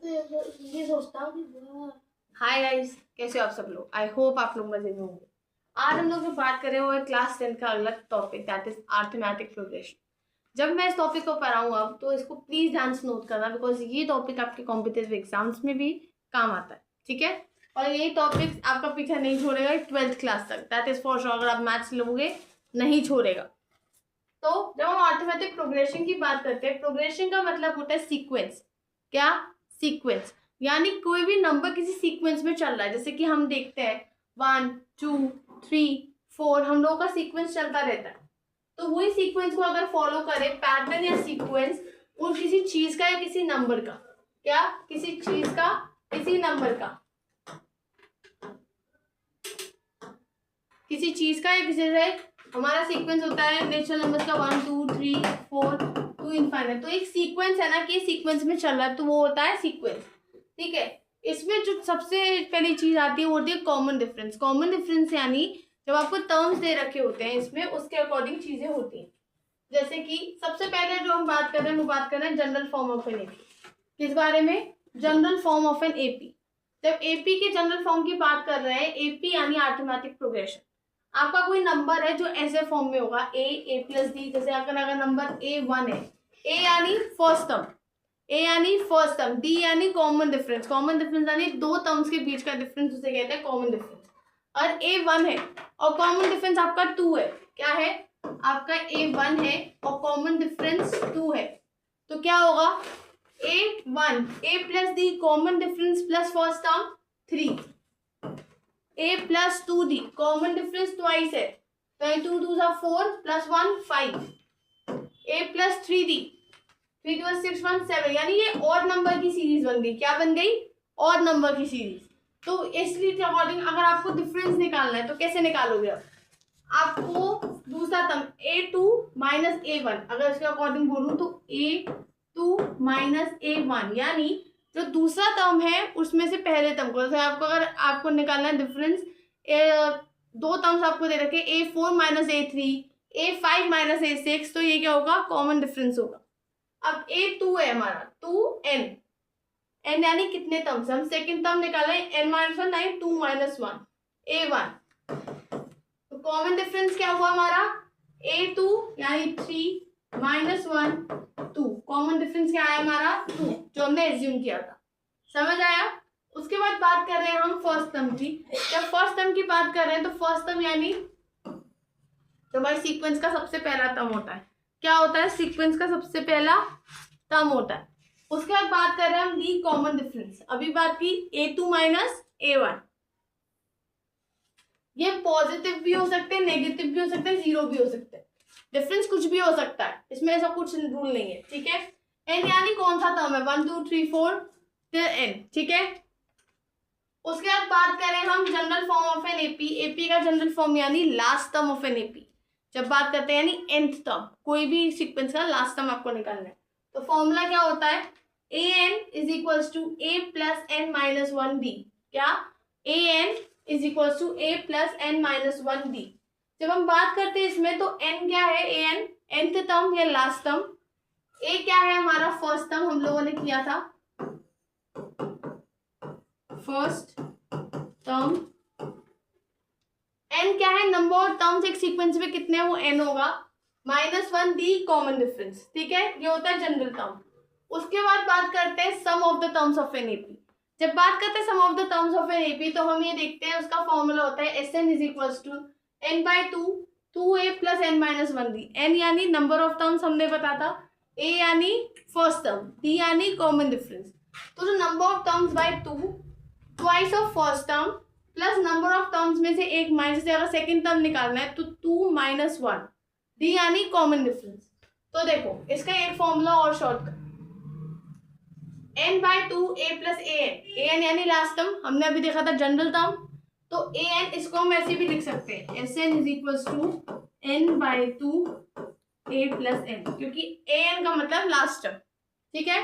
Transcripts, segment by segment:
ये सोचता हूँ। हाय गाइस, कैसे हो आप सब लोग? आई होप आप लोग मजे में होंगे। आज हम लोग जो बात कर रहे हैं वो है क्लास 10 का अगला topic, that is arithmetic progression. जब मैं इस टॉपिक को पढ़ाऊँ अब, तो इसको प्लीज ध्यान से नोट करना, बिकॉज ये टॉपिक आपके कॉम्पिटिटिव एग्जाम्स में भी काम आता है, ठीक है? और ये टॉपिक आपका पीछा नहीं छोड़ेगा 12th क्लास तक, दैट इज फॉर श्योर। अगर आप मैथ्स लोगे नहीं छोड़ेगा। तो जब हम अरिथमेटिक प्रोग्रेशन की बात करते हैं, प्रोग्रेशन का मतलब होता है सीक्वेंस। क्या? सीक्वेंस। यानी कोई भी नंबर किसी सीक्वेंस में चल रहा है, जैसे कि हम देखते हैं 1 2 3 4, हम लोगों का सीक्वेंस चलता रहता है। तो वही सीक्वेंस को अगर फॉलो करें, पैटर्न या सीक्वेंस, वो किसी चीज का या किसी नंबर का, क्या? किसी चीज का, किसी नंबर का, किसी चीज का या किसी से हमारा सीक्वेंस होता है नेचुरल नंबर्स का 1 2 3 4 टू इनफाइनाइट। तो एक सीक्वेंस है ना कि सीक्वेंस में चल रहा है, तो वो होता है सीक्वेंस, ठीक है? इसमें जो सबसे पहली चीज आती है वो होती है कॉमन डिफरेंस। कॉमन डिफरेंस यानी जब आपको टर्म्स दे रखे होते हैं इसमें, उसके अकॉर्डिंग चीजें होती हैं। जैसे कि सबसे पहले जो हम बात कर रहे हैं वो बात कर रहे हैं general form of an AP. किस बारे में? General form of an AP. जब एपी के जनरल फॉर्म की बात कर रहे हैं, एपी यानी अरिथमेटिक प्रोग्रेशन। आपका कोई नंबर है जो ऐसे फॉर्म में होगा ए प्लस डी। जैसे अगर नंबर A1 है, ए यानी फर्स्ट टर्म, ए यानी फर्स्ट टर्म, डी यानी कॉमन डिफरेंस। कॉमन डिफरेंस यानी दो टर्म्स के बीच का डिफरेंस, उसे कहते हैं कॉमन डिफरेंस। और A1 है और कॉमन डिफरेंस आपका 2 है। क्या है? आपका A1 है और कॉमन डिफरेंस 2 है। तो क्या होगा? A1 A plus D common difference plus first term 3, a plus 2d common difference twice है, 2 2 4 प्लस 1 5, a प्लस 3d 3 2 6 1 7, यानी ये ऑड नंबर की सीरीज बन गई। क्या बन गई? ऑड नंबर की सीरीज। तो इसलिए के अकॉर्डिंग अगर आपको डिफरेंस निकालना है तो कैसे निकालोगे? अब आपको दूसरा टर्म a2 माइनस a1, अगर इसके अकॉर्डिंग बोलूं तो a2 माइनस a1, यानी जो दूसरा टर्म है उसमें से पहले टर्म को, जैसे आपको अगर आपको निकालना है डिफरेंस, दो टर्म्स आपको दे रखे A4 minus A3, A5 minus A6, तो ये क्या होगा? कॉमन डिफरेंस होगा। अब A2 है हमारा 2n, n यानी कितने टर्म्स? हम सेकंड टर्म निकाले n माइनस 1 यानी 2 माइनस 1 A1। तो कॉमन डिफरेंस क्या हुआ हमारा? A2 यानी 3 माइनस 1 2। कॉमन डिफरेंस क्या आया हमारा? 2, जो हमने एज्यूम किया था। समझ आया? उसके बाद बात कर रहे हैं हम फर्स्ट टर्म की। जब फर्स्ट टर्म की बात कर रहे हैं तो फर्स्ट टर्म यानी जो हमारे सीक्वेंस का सबसे पहला टर्म होता है। क्या होता है? सीक्वेंस का सबसे पहला टर्म होता है। उसके बाद बात कर रहे हैं हम दी कॉमन डिफरेंस। अभी बात की A2 माइनस A1। ये पॉजिटिव भी हो सकते हैं, नेगेटिव भी हो सकते हैं, जीरो भी हो सकते हैं, डिफरेंस कुछ भी हो सकता है, इसमें ऐसा कुछ रूल नहीं है, ठीक है? एन यानी कौन सा टर्म है? 1 2 3 4 टिल n, ठीक है? उसके बाद बात करें हम general form of an AP. AP का जनरल फॉर्म यानी last term of an AP. जब बात करते हैं यानी nth टर्म, कोई भी सीक्वेंस का लास्ट टर्म आपको निकालना है, तो फॉर्मूला क्या होता है? an is equals to a plus n minus 1d। क्या? an is equals to a plus n minus 1d। जब हम बात करते हैं इसमें तो n क्या है? an nth टर्म या लास्ट टर्म। a क्या है? हमारा फर्स्ट टर्म, हम लोगों ने किया था फर्स्ट टर्म। n क्या है? नंबर ऑफ टर्म्स एक सीक्वेंस में कितने हैं वो n होगा, माइनस 1 दी कॉमन डिफरेंस, ठीक है? ये होता है जनरल टर्म। उसके बाद बात करते हैं sum of the terms of an AP. जब बात करते हैं sum of the terms of an AP, तो हम ये देखते हैं उसका फॉर्मूला होता है Sn is equals to n by 2 2a plus n minus 1d। n यानी नंबर ऑफ टर्म्स हमने बताया था, a यानी फर्स्ट टर्म, d यानी कॉमन डिफरेंस। तो जो number of terms by 2 twice of first term plus number of terms में से एक माइनस, से अगर सेकंड टर्म निकालना है तो 2 माइनस 1 डी यानी कॉमन डिफरेंस। तो देखो इसका एक फॉर्मूला और shortcut, n by 2 a plus an यानी लास्ट टर्म, हमने अभी देखा था जनरल टर्म, तो an इसको हम ऐसे भी लिख सकते हैं Sn is equals to n by 2 a plus n, क्योंकि an का मतलब लास्ट टर्म, ठीक है?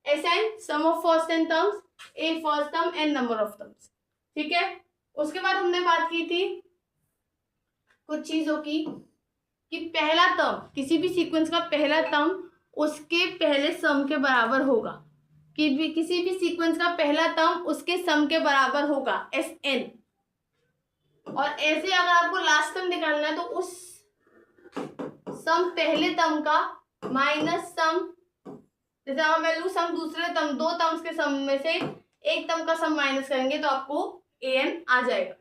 Sn sum of first n terms, a first term, n number of terms, ठीक है? उसके बाद हमने बात की थी कुछ चीजों की, कि पहला टर्म, किसी भी सीक्वेंस का पहला टर्म उसके पहले सम के बराबर होगा। कि भी किसी भी सीक्वेंस का पहला टर्म उसके सम के बराबर होगा Sn। और ऐसे अगर आपको लास्ट टर्म निकालना है तो उस सम पहले टर्म का माइनस सम, जैसे अगर मैं लूँ सम दूसरे टर्म, दो टर्म्स के सम में से एक टर्म का सम माइनस करेंगे तो आपको an आ जाएगा।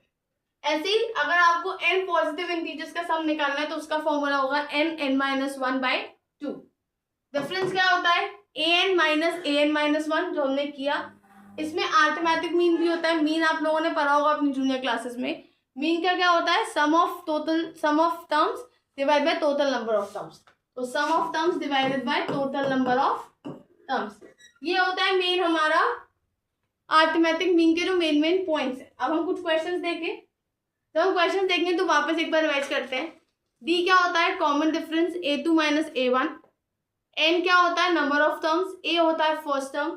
ऐसे ही अगर आपको n पॉजिटिव इंटीजर्स का सम निकालना है तो उसका फॉर्मूला होगा n(n-1/2। डिफरेंस क्या होता है an-1 जो हमने किया। इसमें अरिथमेटिक मीन भी होता है। मीन आप लोगों ने पढ़ा होगा अपनी जूनियर क्लासेस में। मीन का क्या होता है sum of terms divide by total number of terms. तो sum of terms divided by total number of terms, ये होता है मेन हमारा अरिथमेटिक मीन के जो मेन पॉइंट्स है। अब हम कुछ क्वेश्चंस देखें। जब हम क्वेश्चन देखेंगे तो वापस एक बार रिवाइज करते हैं। डी क्या होता है common difference a2 minus a1। n क्या होता है नंबर ऑफ टर्म्स, a होता है फर्स्ट टर्म,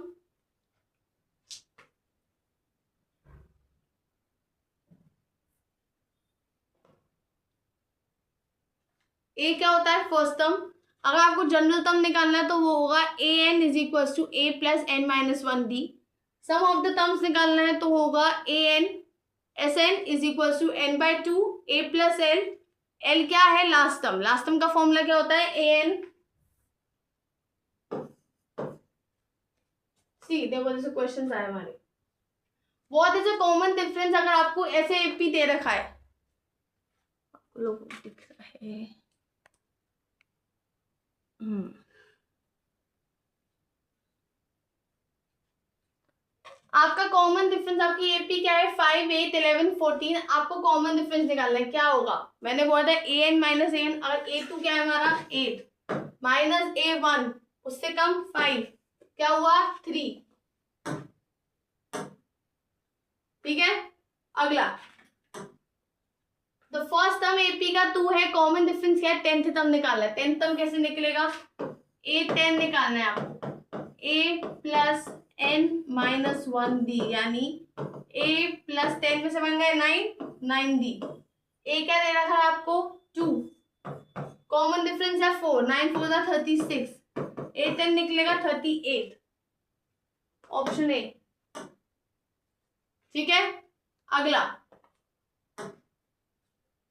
a क्या होता है फर्स्ट टर्म। अगर आपको जनरल टर्म निकालना है तो वो होगा an is equal to a plus n-1d। Sum of the terms निकालना है तो होगा Sn is equal to n/2 a plus l। l क्या है लास्ट टर्म, लास्ट टर्म का फॉर्मूला क्या होता है an। सी देखो जैसे क्वेश्चन आए हमारे, what is a common difference. अगर आपको ऐसे एपी दे रखा है, लोगों को दिख रहा है आपका कॉमन डिफरेंस आपकी एपी क्या है 5, 8, 11, 14। आपको कॉमन डिफरेंस निकालना है, क्या होगा मैंने बोला था an माइनस an। अगर a2 क्या है हमारा 8 माइनस a1 उससे कम 5, क्या हुआ 3। ठीक है, अगला तो फर्स्ट टर्म एपी का 2 है, कॉमन डिफरेंस क्या है 10th टर्म निकालना है। 10th टर्म कैसे निकलेगा a10 निकालना है आपको, a प्लस n-1d यानी a प्लस 10 में से बन गए 9d। a क्या दे रखा है आपको 2, कॉमन डिफरेंस है 4, 9 4 36, a10 निकलेगा 38, ऑप्शन ए। ठीक है, अगला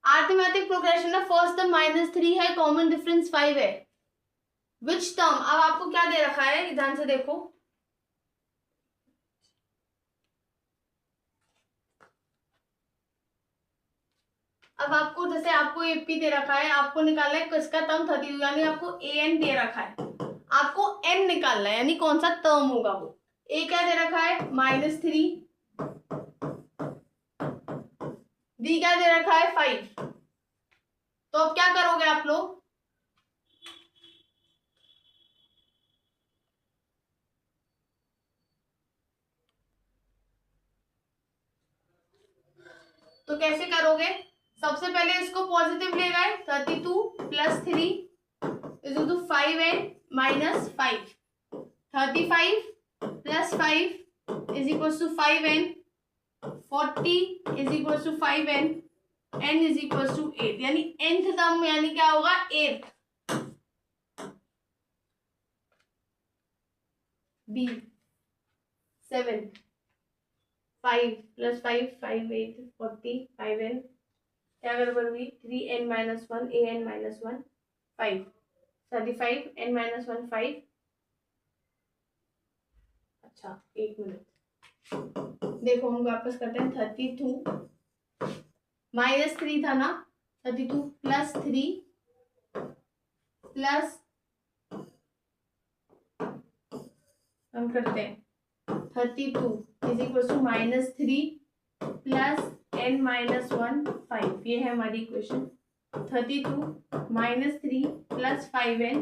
अरिथमेटिक प्रोग्रेशन है। फर्स्ट टर्म -3 है, कॉमन डिफरेंस 5 है। विच टर्म, अब आपको क्या दे रखा है ध्यान से देखो, अब आपको जैसे आपको एपी दे रखा है, आपको निकालना है किसका टर्म 32 यानी आपको an दे रखा है, आपको n निकालना है यानी कौन सा टर्म होगा वो। a क्या दे रखा है -3, d क्या दे रखा है 5। तो अब क्या करोगे आप लोग, तो कैसे करोगे, सबसे पहले इसको पॉजिटिव ले गए 32 plus 3 is equal to 5n minus 5, 35 plus 5 is equal to 5n, 40 is equal to 5n, n is equal to 8 यानी nth टर्म यानी क्या होगा 8। b 7 5 प्लस 5 5 8 40 5n क्या गड़बड़ हुई 3n-1 an-1 5 35 n-1 5। अच्छा एक मिनट देखो हम वापस करते हैं 32 -3 था ना, 32 प्लस 3 प्लस हम करते हैं 32 is equal to -3 plus n-1 5, ये है हमारी इक्वेशन। 32 -3 प्लस 5n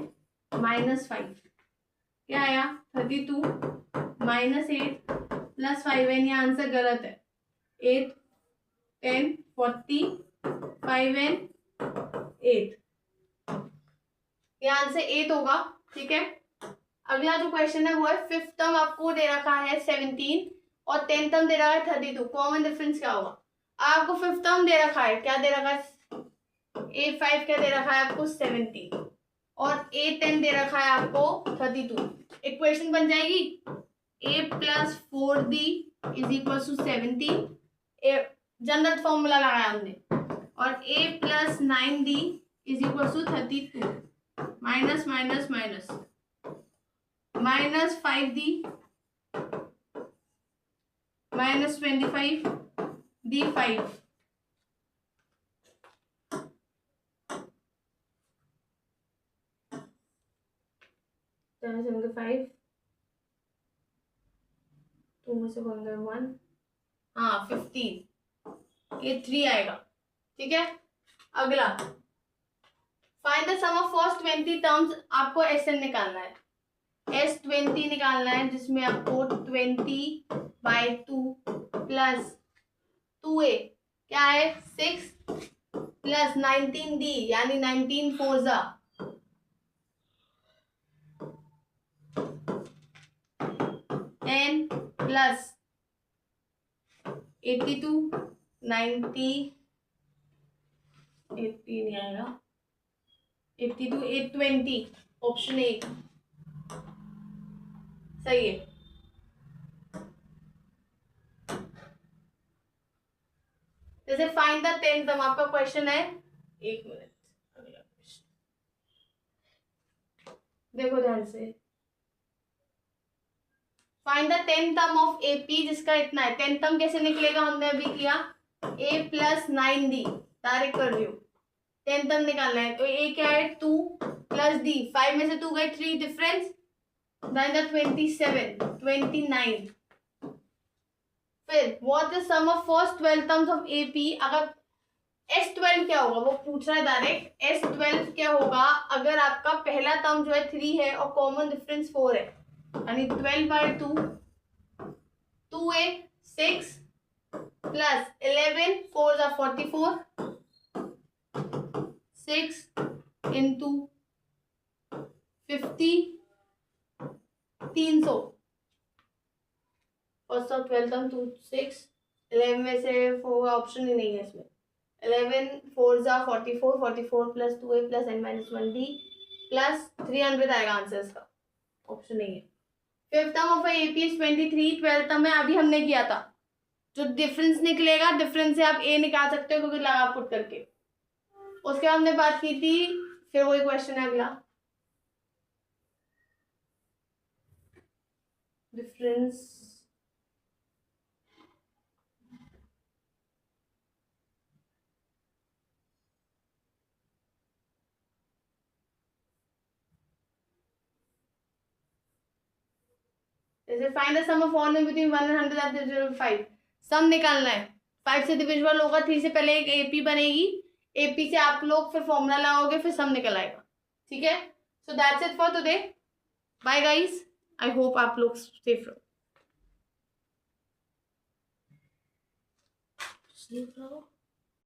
-5 क्या आया 32 -8 प्लस 5n, ये आंसर गलत है। 8 10 40 5n 8, ये आंसर 8 होगा। ठीक है, अगला जो क्वेश्चन है वो है फिफ्थ टर्म आपको दे रखा है 17 और 10th टर्म दे रखा है 32, कॉमन डिफरेंस क्या होगा। आपको फिफ्थ टर्म दे रखा है, क्या दे रखा है a5 क्या दे रखा है आपको 17 और a10 दे रखा है आपको 32, इक्वेशन बन जाएगी a plus 4d is equal to 17, general formula लगाया हमने, और a plus 9d is equal to 32, minus minus minus minus 5d minus 25 d 5, तो 5 2 में से 1, हाँ 15, ये 3 आएगा। ठीक है, अगला find the sum of first 20 terms. आपको SN निकालना है, S20 निकालना है, जिसमें आपको 20/2 प्लस 2a क्या है 6 प्लस 19d यानी 19 4 10 प्लस 82 90 80 नहीं आएगा 82 820, ऑप्शन ए सही है। जैसे फाइंड द 10th टर्म, आपका क्वेश्चन है, एक मिनट अगला क्वेश्चन देखो ध्यान से। Find the 10th term of AP, जिसका इतना है। 10th टर्म कैसे निकलेगा, हमने अभी किया a plus 9d, डायरेक्ट कर रही हूँ। 10th टर्म निकालना है, तो a क्या है 2 प्लस d, 5 में से 2 गए 3 डिफरेंस, 27 29। फिर what the sum of first 12 terms of AP। अगर S12 क्या होगा वो पूछ रहा है डायरेक्ट। S12 क्या होगा अगर आपका पहला टर्म जो है 3 है और कॉमन डिफरेंस 4 है, यानी 12/2 2a 6 plus 11 4 44 6 into 50 300। First of 12 term 2 6 11 में से 4 ऑप्शन ही नहीं है इसमें। 11 4 44 44 plus 2a plus n-1d plus 300 आएगा आंसर इसका, ऑप्शन नहीं है। Fifth term of AP is 23। 12th term में अभी हमने किया था, जो डिफरेंस निकलेगा डिफरेंस से आप a निकाल सकते हो क्योंकि लगा पुट करके। उसके बाद हमने बात की थी, फिर वही क्वेश्चन है अगला, डिफरेंस जैसे find the sum of all between 1 and 100 5। सम निकालना है, 5 से डिविजिबल होगा, 3 से पहले एक AP बनेगी, AP से आप लोग फिर फॉर्मूला लगाओगे, फिर सम निकल आएगा। ठीक है, so that's it for today, bye guys, I hope आप लोग सेफ रहो।